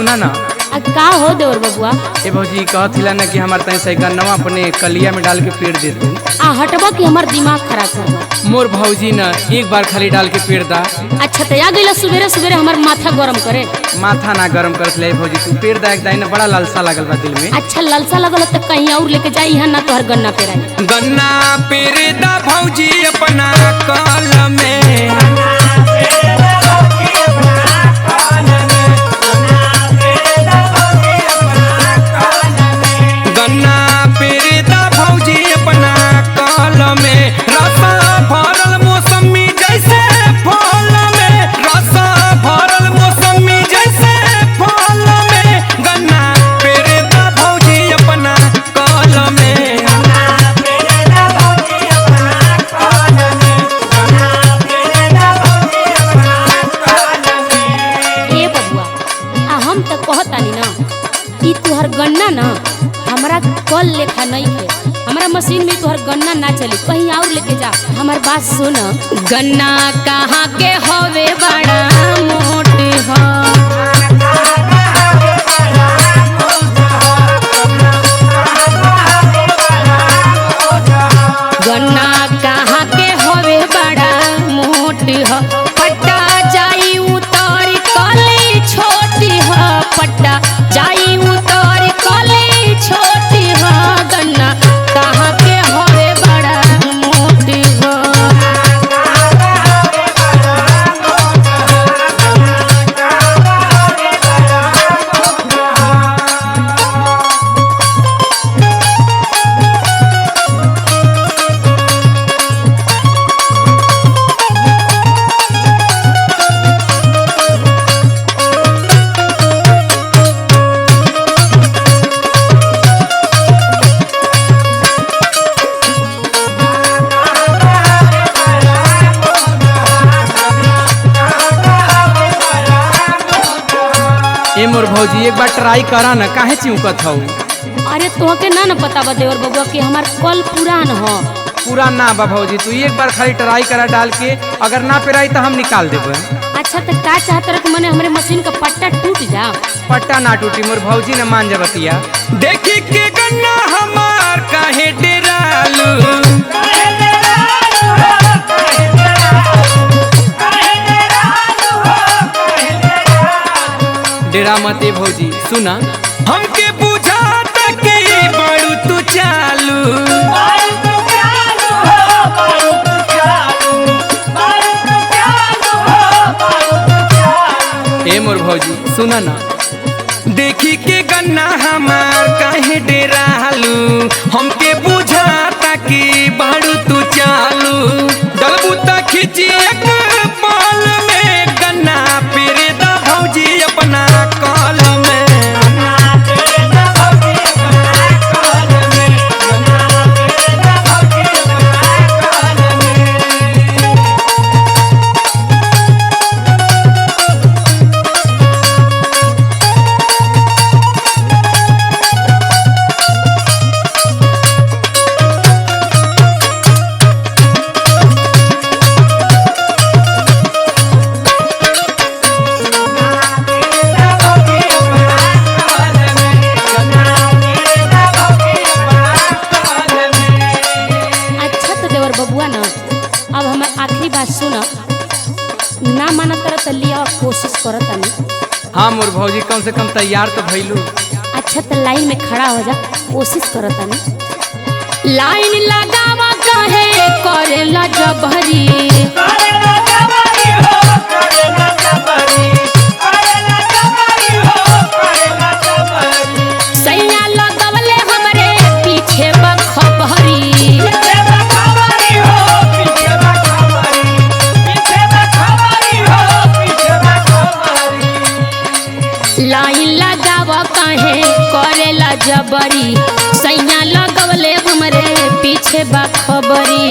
सुना ना। का हो देवर बबुआ? ए भौजी कहत हिला ना कि हमार तनी सही गन्नवा अपने कलिया में डाल के पेड़ दे दू। हटबा कि हमार दिमाग खराब कर। मोर भौजी ना एक बार खाली डाल के पेड़ दा। अच्छा तो आ गइला सुबेरे सुबेरे हमार माथा गरम करे। माथा ना गरम करत ले भौजी, तू पेड़ दा एक दाई ना बड़ा लालसा लागल बा दिल में। अच्छा लालसा लगल तो कहीं और लेके जाई, यहाँ ना तोहर गन्ना पेराई। गन्ना पेड़ दा भौजी अपना कल में। गन्ना ना हमारा कल लेखा नहीं है, हमारा मशीन में तोहर गन्ना ना चली, कहीं और लेके जा। हमार बात सुन, गन्ना कहाँ के हवे बड़ा मोट हो, गन्ना कहाँ के हवे बड़ा मोट हो, पट्टा जाई उतर कली छोटी हो, पट्टा जाई उतर कली छोटी हो, गन्ना कहाँ के हवे बड़ा मोट हो। ए मोर भौजी एक बार ट्राई करा ना, काहे चिउकत हौ? अरे तोहके ना पता बा देवर बबुआ कि हमार कल पुरान हो। पूरा ना बा भौजी, तू एक बार खाली ट्राई करा डाल के, अगर ना पेराई तो हम निकाल देबे। अच्छा तो का चाहत रख मने हमरे मशीन का पट्टा टूट जा? पट्टा ना टूटी, मोर भौजी ना मान जबतिया। देखी के गन्ना हमार काहे डेरालू, डेरा मते भौजी सुना, हमके बुझाता कि बड़ू तू चालू, ए मोर भौजी सुना ना, देखी के गन्ना हमार काहे डेरालू, हमके बुझाता कि बड़ू तू चालू, डलबू त खिची एक पाल में, गन्ना पेरे दा भौजी अपना कल में। अब हमार आखिरी बात सुन, ना माना तरह तो लिया कोशिश करत नहीं। हाँ मोर भौजी कम से कम तैयार तो भइलू। अच्छा तो लाइन में खड़ा हो जा, कोशिश करत नहीं। लाइन लगावा काहे करेला जबरी, सैया लगवले हमरे पीछे बखबरी, लाइन लगावा काहे करेला जबरी, सैया लगवले हमरे पीछे बखबरी।